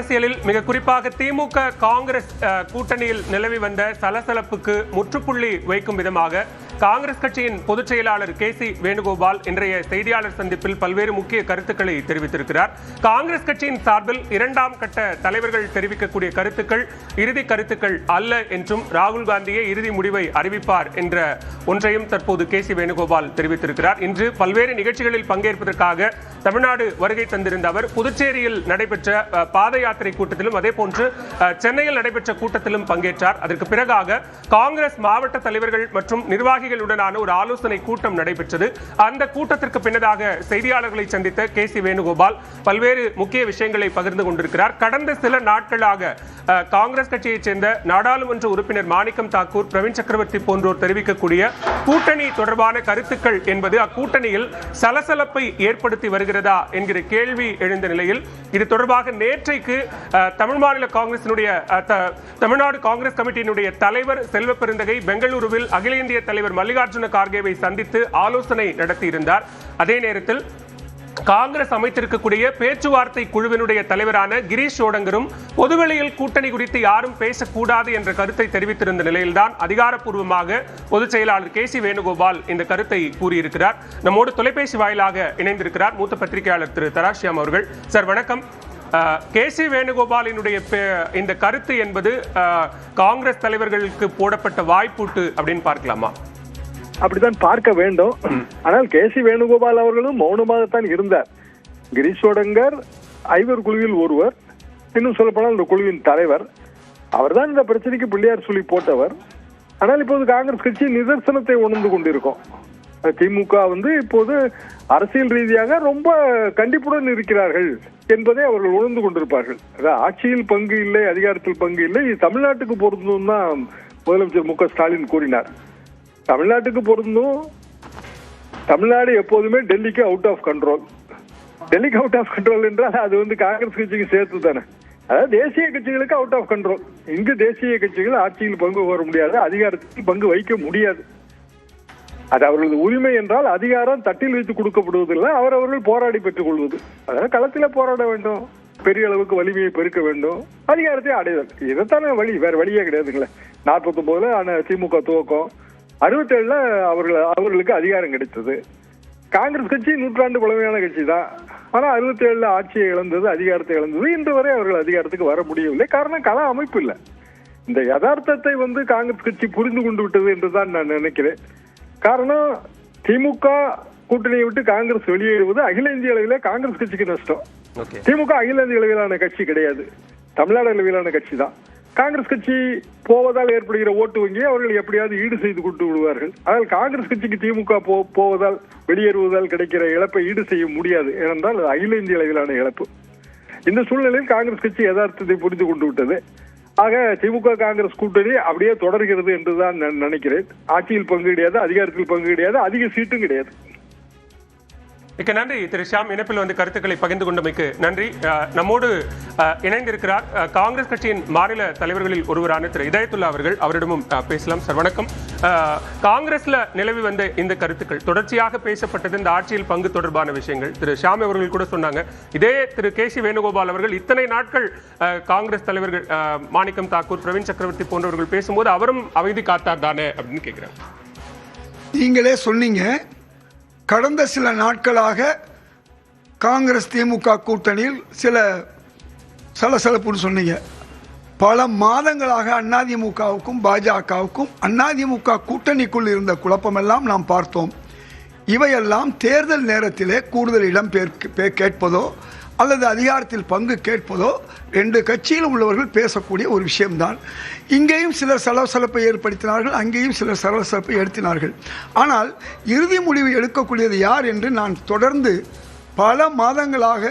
அரசியலில் மிக குறிப்பாக திமுக காங்கிரஸ் கூட்டணியில் நிலவி வந்த சலசலப்புக்கு முற்றுப்புள்ளி வைக்கும் விதமாக காங்கிரஸ் கட்சியின் பொதுச் செயலாளர் கே.சி. வேணுகோபால் இன்றைய செய்தியாளர் சந்திப்பில் பல்வேறு முக்கிய கருத்துக்களை தெரிவித்திருக்கிறார். காங்கிரஸ் கட்சியின் சார்பில் இரண்டாம் கட்ட தலைவர்கள் தெரிவிக்கக்கூடிய கருத்துக்கள் இறுதி கருத்துக்கள் அல்ல என்றும் ராகுல் காந்தியே இறுதி முடிவை அறிவிப்பார் என்ற ஒன்றையும் தற்போது கே.சி. வேணுகோபால் தெரிவித்திருக்கிறார். இன்று பல்வேறு நிகழ்ச்சிகளில் பங்கேற்பதற்காக தமிழ்நாடு வருகை தந்திருந்த அவர் புதுச்சேரியில் நடைபெற்ற பாத யாத்திரை கூட்டத்திலும் அதே போன்று சென்னையில் நடைபெற்ற கூட்டத்திலும் பங்கேற்றார். அதற்கு பிறகாக காங்கிரஸ் மாவட்ட தலைவர்கள் மற்றும் நிர்வாகிகளுடனான ஒரு ஆலோசனை கூட்டம் நடைபெற்றது. அந்த கூட்டத்திற்கு பின்னதாக செய்தியாளர்களை சந்தித்த கே.சி. வேணுகோபால் பல்வேறு முக்கிய விஷயங்களை பகிர்ந்து கொண்டிருக்கிறார். கடந்த சில நாட்களாக காங்கிரஸ் கட்சியைச் சேர்ந்த நாடாளுமன்ற உறுப்பினர் மாணிக்கம் தாக்கூர், பிரவீன் சக்கரவர்த்தி போன்றோர் தெரிவிக்கக்கூடிய கூட்டணி தொடர்பான கருத்துக்கள் என்பது அக்கூட்டணியில் சலசலப்பை ஏற்படுத்தி வருகிறதா என்கிற கேள்வி எழுந்த நிலையில் இது தொடர்பாக நேற்றைக்கு தமிழ்நாடு காங்கிரஸ் கமிட்டியினுடைய தலைவர் செல்வ பெருந்தகை பெங்களூருவில் அகில இந்திய தலைவர் மல்லிகார்ஜுன கார்கேவை சந்தித்து ஆலோசனை நடத்தியிருந்தார். அதே நேரத்தில் காங்கிரஸ் அமைத்திருக்கக்கூடிய பேச்சுவார்த்தை குழுவினுடைய தலைவரான கிரீஷ் ஷோடங்கரும் பொதுவெளியில் கூட்டணி குறித்து யாரும் பேசக்கூடாது என்ற கருத்தை தெரிவித்திருந்த நிலையில்தான் அதிகாரப்பூர்வமாக பொதுச் செயலாளர் கே.சி. வேணுகோபால் இந்த கருத்தை கூறியிருக்கிறார். நம்மோடு தொலைபேசி வாயிலாக இணைந்திருக்கிறார் மூத்த பத்திரிகையாளர் திரு தராசியாம் அவர்கள். சார் வணக்கம். கே.சி. வேணுகோபாலினுடைய இந்த கருத்து என்பது காங்கிரஸ் தலைவர்களுக்கு போடப்பட்ட வாய்ப்பூட்டு அப்படின்னு பார்க்கலாமா? அப்படித்தான் பார்க்க வேண்டும். ஆனால் கே.சி. வேணுகோபால் அவர்களும் மௌனமாகத்தான் இருந்தார். கிரீஷ் ஷோடங்கர் ஐவர் குழுவில் ஒருவர், இன்னும் சொல்லப்போனால் இந்த குழுவின் தலைவர். அவர்தான் இந்த பிரச்சனைக்கு பிள்ளையார் சொல்லி போட்டவர். ஆனால் இப்போது காங்கிரஸ் கட்சி நிதர்சனத்தை உணர்ந்து கொண்டிருக்கும். திமுக இப்போது அரசியல் ரீதியாக ரொம்ப கண்டிப்புடன் இருக்கிறார்கள் என்பதை அவர்கள் உணர்ந்து கொண்டிருப்பார்கள். ஆட்சியில் பங்கு இல்லை, அதிகாரத்தில் பங்கு இல்லை. இது தமிழ்நாட்டுக்கு பொருந்தும் தான் முதலமைச்சர் மு.க. ஸ்டாலின் கூறினார். தமிழ்நாட்டுக்கு பொருந்தும். தமிழ்நாடு எப்போதுமே டெல்லிக்கு அவுட் ஆஃப் கண்ட்ரோல். டெல்லிக்கு அவுட் ஆஃப் கண்ட்ரோல் என்றால் அது காங்கிரஸ் கட்சிக்கு சேர்த்து தானே. அதாவது தேசிய கட்சிகளுக்கு அவுட் ஆஃப் கண்ட்ரோல். இங்கு தேசிய கட்சிகள் ஆட்சியில் பங்கு கோர முடியாது, அதிகாரத்தில் பங்கு வைக்க முடியாது. அது அவர்களது உரிமை என்றால் அதிகாரம் தட்டில் வைத்து கொடுக்கப்படுவதில்லை, அவர்கள் போராடி பெற்றுக் கொள்வது. அதாவது களத்தில் போராட வேண்டும், பெரிய அளவுக்கு வலிமையை பெருக்க வேண்டும், அதிகாரத்தை அடைதல். இதைத்தானே வழி, வேற வழியே கிடையாதுங்களே. 49 திமுக துவக்கம், 67 அவர்களுக்கு அதிகாரம் கிடைத்தது. காங்கிரஸ் கட்சி நூற்றாண்டு பழமையான கட்சி தான். ஆனால் 67 ஆட்சியை இழந்தது, அதிகாரத்தை இழந்தது. இன்று வரை அவர்கள் அதிகாரத்துக்கு வர முடியவில்லை. காரணம் கள அமைப்பு இல்லை. இந்த யதார்த்தத்தை காங்கிரஸ் கட்சி புரிந்து கொண்டு விட்டது என்றுதான் நான் நினைக்கிறேன். காரணம், திமுக கூட்டணியை விட்டு காங்கிரஸ் வெளியேறுவது அகில இந்திய அளவில் காங்கிரஸ் கட்சிக்கு நஷ்டம். திமுக அகில இந்திய அளவிலான கட்சி கிடையாது, தமிழ்நாடு அளவிலான கட்சி தான். காங்கிரஸ் கட்சி போவதால் ஏற்படுகிற ஓட்டு வங்கியை அவர்கள் எப்படியாவது ஈடு செய்து கொண்டு விடுவார்கள். ஆனால் காங்கிரஸ் கட்சிக்கு திமுக போவதால், வெளியேறுவதால் கிடைக்கிற இழப்பை ஈடு செய்ய முடியாது. ஏனென்றால் அது அகில இந்திய அளவிலான இழப்பு. இந்த சூழ்நிலையில் காங்கிரஸ் கட்சி யதார்த்தத்தை புரிந்து கொண்டு விட்டது. ஆக திமுக காங்கிரஸ் கூட்டணி அப்படியே தொடர்கிறது என்றுதான் நான் நினைக்கிறேன். ஆட்சியில் பங்கு கிடையாது, அதிகாரத்தில் பங்கு கிடையாது, அதிக சீட்டும் கிடையாது. மிக்க நன்றி திரு ஷியாம். இணைப்பில் கருத்துக்களை பகிர்ந்து கொண்டமைக்கு நன்றி. நம்மோடு இணைந்திருக்கிறார் காங்கிரஸ் கட்சியின் மாநில தலைவர்களில் ஒருவரான திரு இதயத்துல்லா அவர்கள். அவரிடமும் பேசலாம். சார் வணக்கம். காங்கிரஸ்ல நிலவி வந்த இந்த கருத்துக்கள் தொடர்ச்சியாக பேசப்பட்டது. இந்த ஆட்சியில் பங்கு தொடர்பான விஷயங்கள் திரு ஷியாம் அவர்கள் கூட சொன்னாங்க. இதே திரு கே.சி. வேணுகோபால் அவர்கள் இத்தனை நாட்கள் காங்கிரஸ் தலைவர்கள் மாணிக்கம் தாக்கூர், பிரவீன் சக்கரவர்த்தி போன்றவர்கள் பேசும்போது அவரும் அமைதி காத்தார் தானே அப்படின்னு கேட்கிறார். நீங்களே சொன்னீங்க, கடந்த சில நாட்களாக காங்கிரஸ் திமுக கூட்டணியில் சில சலசலப்புன்னு சொன்னீங்க. பல மாதங்களாக அதிமுகவுக்கும் பாஜகவுக்கும் அதிமுக கூட்டணிக்குள் இருந்த குழப்பமெல்லாம் நாம் பார்த்தோம். இவையெல்லாம் தேர்தல் நேரத்திலே கூடுதல் இடம் கேட்பதோ அல்லது அதிகாரத்தில் பங்கு கேட்பதோ ரெண்டு கட்சியில் உள்ளவர்கள் பேசக்கூடிய ஒரு விஷயம்தான். இங்கேயும் சிலர் சலசலப்பை ஏற்படுத்தினார்கள், அங்கேயும் சிலர் சலசலப்பை எடுத்தினார்கள். ஆனால் இறுதி முடிவு எடுக்கக்கூடியது யார் என்று நான் தொடர்ந்து பல மாதங்களாக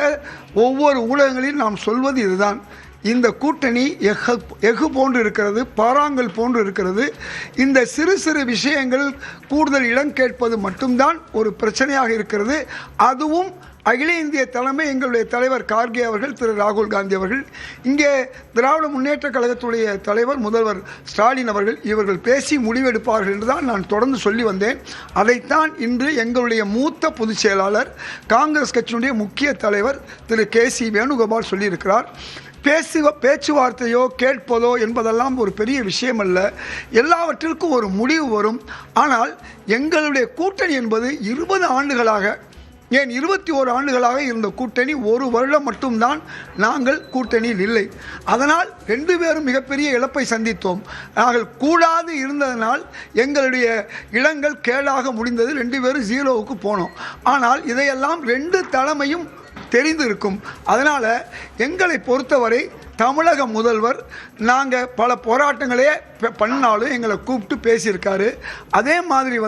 ஒவ்வொரு ஊடகங்களில் நாம் சொல்வது இதுதான். இந்த கூட்டணி எஃகு போன்று இருக்கிறது, பாறாங்கல் போன்று இருக்கிறது. இந்த சிறு சிறு விஷயங்கள் கூடுதல் இடம் கேட்பது மட்டும்தான் ஒரு பிரச்சனையாக இருக்கிறது. அதுவும் அகில இந்திய தலைமை எங்களுடைய தலைவர் கார்கே அவர்கள், திரு ராகுல் காந்தி அவர்கள், இங்கே திராவிட முன்னேற்ற கழகத்துடைய தலைவர் முதல்வர் ஸ்டாலின் அவர்கள், இவர்கள் பேசி முடிவெடுப்பார்கள் என்றுதான் நான் தொடர்ந்து சொல்லி வந்தேன். அதைத்தான் இன்று எங்களுடைய மூத்த பொதுச் செயலாளர், காங்கிரஸ் கட்சியினுடைய முக்கிய தலைவர் திரு கே.சி. வேணுகோபால் சொல்லியிருக்கிறார். பேச்சுவார்த்தையோ கேட்பதோ என்பதெல்லாம் ஒரு பெரிய விஷயம் அல்ல. எல்லாவற்றிற்கும் ஒரு முடிவு வரும். ஆனால் எங்களுடைய கூட்டணி என்பது 20 ஆண்டுகளாக, ஏன் 21 ஆண்டுகளாக இருந்த கூட்டணி, ஒரு வருடம் மட்டும்தான் நாங்கள் கூட்டணியில் இல்லை. அதனால் 2 பேரும் மிகப்பெரிய இழப்பை சந்தித்தோம். நாங்கள் கூடாது இருந்ததனால் எங்களுடைய இடங்கள் கேடாக முடிந்தது. 2 பேரும் 0க்கு போனோம். ஆனால் இதையெல்லாம் 2 தலைமையும் தெரிந்து இருக்கும். அதனால் எங்களை பொறுத்தவரை தமிழக முதல்வர் நாங்கள் பல போராட்டங்களே பண்ணாலும் எங்களை கூப்பிட்டு பேசியிருக்காரு. அதே மாதிரி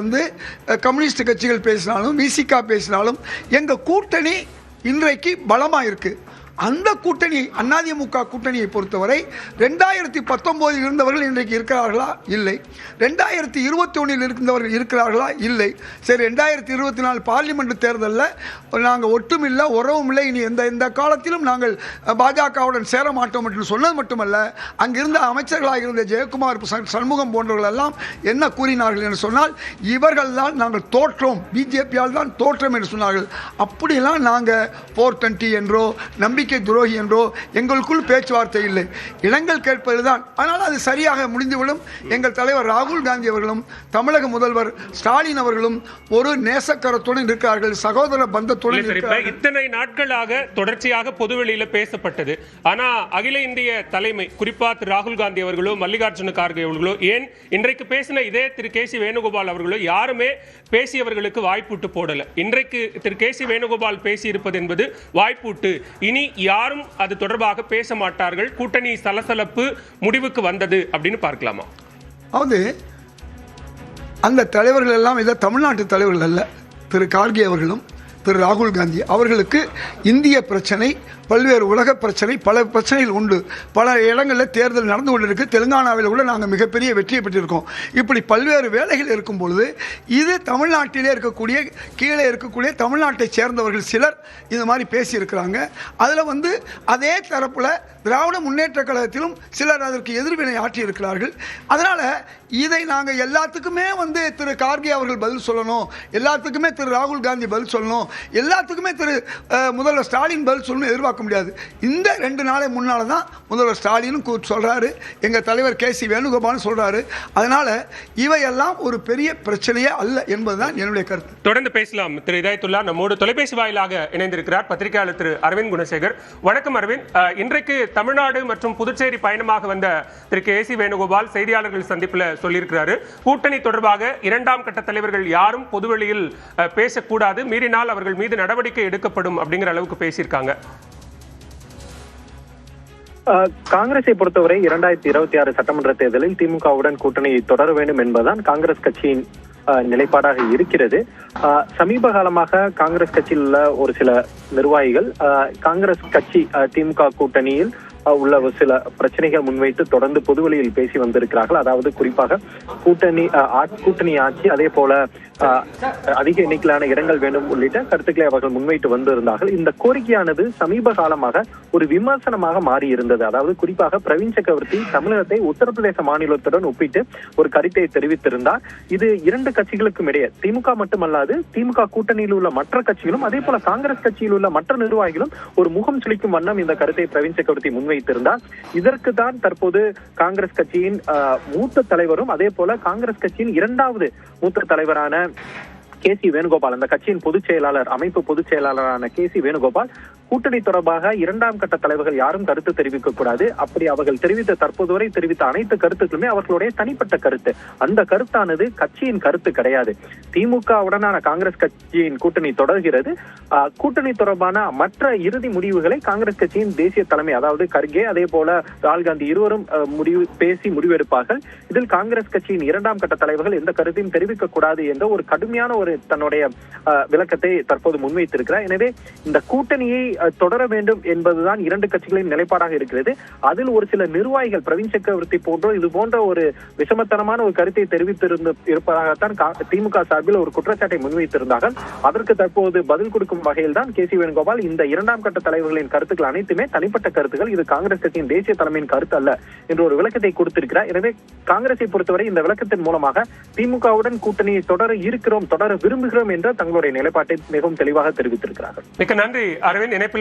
கம்யூனிஸ்ட் கட்சிகள் பேசினாலும், விசிகா பேசினாலும் எங்கள் கூட்டணி இன்றைக்கு பலமாக இருக்குது. அந்த கூட்டணி, அதிமுக கூட்டணியை பொறுத்தவரை 2019 இருந்தவர்கள் இன்றைக்கு இருக்கிறார்களா? இல்லை. 2021 இருந்தவர்கள் இருக்கிறார்களா? இல்லை. சரி, 2024 பார்லிமெண்ட் தேர்தலில் நாங்கள் ஒட்டும் இல்லை, உறவும் இல்லை, இனி எந்த காலத்திலும் நாங்கள் பாஜகவுடன் சேர மாட்டோம் என்று சொன்னது மட்டுமல்ல, அங்கிருந்த அமைச்சர்களாக இருந்த ஜெயக்குமார், சண்முகம் போன்றவர்கள் எல்லாம் என்ன கூறினார்கள் என்று சொன்னால், இவர்கள் தான் நாங்கள் தோற்றோம், பிஜேபியால் தான் தோற்றம் என்று சொன்னார்கள். அப்படியெல்லாம் நாங்கள் 420 என்றோ நம்பிக்கை துரோகி என்றோ எங்களுக்குள் பேச்சுவார்த்தை இல்லை. இடங்கள் கேட்பதுதான். ஆனால் அது சரியாக முடிந்துவிடும். எங்கள் தலைவர் ராகுல் காந்தி அவர்களும் தமிழக முதல்வர் ஸ்டாலின் அவர்களும் ஒரு நேசக்கரத்துடன் இருக்கிறார்கள், சகோதர பந்தத்துடன் இருக்கிறார்கள். இத்தனை நாட்களாக தொடர்ச்சியாக பொதுவெளியில பேசப்பட்டது. ஆனா அகில இந்திய தலைமை, குறிப்பா திரு ராகுல் காந்தி அவர்களோ மல்லிகார்ஜுன கார்கே அவர்களோ, ஏன் இன்றைக்கு பேசின இதே திரு கே.சி. வேணுகோபால் அவர்களோ யாருமே பேசியவர்களுக்கு வாய்ப்பூட்டு போடல. இன்றைக்கு திரு கே.சி. வேணுகோபால் பேசியிருப்பது என்பது வாய்ப்பூட்டு. இனி யாரும் அது தொடர்பாக பேச மாட்டார்கள், கூட்டணி சலசலப்பு முடிவுக்கு வந்தது அப்படின்னு பார்க்கலாமா? அதாவது அந்த தலைவர்கள் எல்லாம் இதை தமிழ்நாட்டு தலைவர்கள் அல்ல. திரு கார்கே அவர்களும் திரு ராகுல் காந்தி அவர்களுக்கு இந்திய பிரச்சனை, பல்வேறு உலக பிரச்சனை, பல பிரச்சனைகள் உண்டு. பல இடங்களில் தேர்தல் நடந்து கொண்டிருக்கு. தெலுங்கானாவில் கூட நாங்கள் மிகப்பெரிய வெற்றியை பெற்றிருக்கோம். இப்படி பல்வேறு வேலைகள் இருக்கும் பொழுது இது தமிழ்நாட்டிலே இருக்கக்கூடிய, கீழே இருக்கக்கூடிய தமிழ்நாட்டை சேர்ந்தவர்கள் சிலர் இது மாதிரி பேசியிருக்கிறாங்க. அதில் அதே தரப்பில் திராவிட முன்னேற்ற கழகத்திலும் சிலர் அதற்கு எதிர்வினை ஆற்றியிருக்கிறார்கள். அதனால் இதை நாங்கள் எல்லாத்துக்குமே திரு கார்கே அவர்கள் பதில் சொல்லணும், எல்லாத்துக்குமே திரு ராகுல் காந்தி பதில் சொல்லணும், எல்லாத்துக்குமே திரு முதல்வர் ஸ்டாலின் பதில் சொல்லணும் எதிர்பார்க்க முடியாது. இந்த 2 நாளை முன்னால் தான் முதல்வர் ஸ்டாலினும் சொல்கிறாரு, எங்கள் தலைவர் கே.சி. வேணுகோபாலும் சொல்கிறாரு. அதனால் இவையெல்லாம் ஒரு பெரிய பிரச்சனையே அல்ல என்பதுதான் என்னுடைய கருத்து. தொடர்ந்து பேசலாம். திரு இதயத்துல்லா நம்மோடு தொலைபேசி வாயிலாக இணைந்திருக்கிறார் பத்திரிகையாளர் திரு அரவிந்த் குணசேகர். வணக்கம் அரவிந்த். இன்றைக்கு தமிழ்நாடு மற்றும் புதுச்சேரி பயணமாக வந்த திரு கே.சி. வேணுகோபால் செய்தியாளர்கள் சந்திப்பில் சொல்லியிருக்கிறாரு, கூட்டணி தொடர்பாக 2ஆம் கட்ட தலைவர்கள் யாரும் பொதுவெளியில் பேசக்கூடாது, மீறினால் அவர்கள் மீது நடவடிக்கை எடுக்கப்படும் அப்படிங்கிற அளவுக்கு பேசியிருக்காங்க. காங்கிரஸை பொறுத்தவரை 2026 சட்டமன்ற தேர்தலில் திமுகவுடன் கூட்டணி தொடர வேண்டும் என்பதுதான் காங்கிரஸ் கட்சியின் நிலைப்பாடாக இருக்கிறது. சமீப காலமாக காங்கிரஸ் கட்சியில் உள்ள ஒரு சில நிர்வாகிகள் காங்கிரஸ் கட்சி திமுக கூட்டணியில் உள்ள சில பிரச்சனைகள் முன்வைத்து தொடர்ந்து பொதுவெளியில் பேசி வந்திருக்கிறார்கள். அதாவது குறிப்பாக கூட்டணி ஆட்சி, அதே போல அதிக எண்ணிக்கையிலான இடங்கள் வேண்டும் உள்ளிட்ட கருத்துக்களை அவர்கள் முன்வைத்து வந்திருந்தார்கள். இந்த கோரிக்கையானது சமீப காலமாக ஒரு விமர்சனமாக மாறி இருந்தது. அதாவது குறிப்பாக பிரவீன் சக்கரவர்த்தி தமிழகத்தை உத்தரப்பிரதேச மாநிலத்துடன் ஒப்பிட்டு ஒரு கருத்தை தெரிவித்திருந்தார். இது 2 கட்சிகளுக்கும் இடையே, திமுக மட்டுமல்லாது திமுக கூட்டணியில் உள்ள மற்ற கட்சிகளும் அதே போல காங்கிரஸ் கட்சியில் உள்ள மற்ற நிர்வாகிகளும் ஒரு முகம் சுளிக்கும் வண்ணம் இந்த கருத்தை பிரவீன் சக்கரவர்த்தி முன்வைத்திருந்தார். இதற்கு தான் தற்போது காங்கிரஸ் கட்சியின் மூத்த தலைவரும் அதே போல காங்கிரஸ் கட்சியின் 2வது மூத்த தலைவரான கே.சி. வேணுகோபால், அந்த கட்சியின் பொதுச் செயலாளர், அமைப்பு பொதுச் செயலாளரான கே.சி. வேணுகோபால் கூட்டணி தொடர்பாக 2ஆம் கட்ட தலைவர்கள் யாரும் கருத்து தெரிவிக்க கூடாது, அப்படி அவர்கள் தற்போது வரை தெரிவித்த அனைத்து கருத்துக்களுமே அவர்களுடைய தனிப்பட்ட கருத்து, அந்த கருத்தானது கட்சியின் கருத்து கிடையாது. திமுகவுடனான காங்கிரஸ் கட்சியின் கூட்டணி தொடர்கிறது. கூட்டணி தொடர்பான மற்ற இறுதி முடிவுகளை காங்கிரஸ் கட்சியின் தேசிய தலைமை, அதாவது கர்கே அதே போல ராகுல் காந்தி இருவரும் பேசி முடிவெடுப்பார்கள். இதில் காங்கிரஸ் கட்சியின் 2ஆம் கட்ட தலைவர்கள் எந்த கருத்தையும் தெரிவிக்க கூடாது என்ற ஒரு கடுமையான ஒரு தன்னுடைய விளக்கத்தை தற்போது முன்வைத்திருக்கிறார். எனவே இந்த கூட்டணியை தொடர வேண்டும் என்பதுதான் 2 கட்சிகளின் நிலைப்பாடாக இருக்கிறது. அதில் ஒரு சில நிர்வாகிகள் பிரவீன் சக்கரவர்த்தி போன்றோ இது போன்ற ஒரு விஷமத்தனமான ஒரு கருத்தை இருப்பதாகத்தான் திமுக சார்பில் ஒரு குற்றச்சாட்டை முன்வைத்திருந்தார்கள். அதற்கு தற்போது பதில் கொடுக்கும் வகையில் தான் கே.சி. வேணுகோபால் இந்த 2ஆம் கட்ட தலைவர்களின் கருத்துக்கள் அனைத்துமே தனிப்பட்ட கருத்துக்கள், இது காங்கிரஸ் கட்சியின் தேசிய தலைமையின் கருத்து அல்ல என்ற ஒரு விளக்கத்தை கொடுத்திருக்கிறார். எனவே காங்கிரஸை பொறுத்தவரை இந்த விளக்கத்தின் மூலமாக திமுகவுடன் கூட்டணியை தொடர விரும்புகிறோம் என்ற தங்களுடைய நிலைப்பாட்டை மிகவும் தெளிவாக தெரிவித்திருக்கிறார்கள். மிக்க நன்றி அரவிந்த்.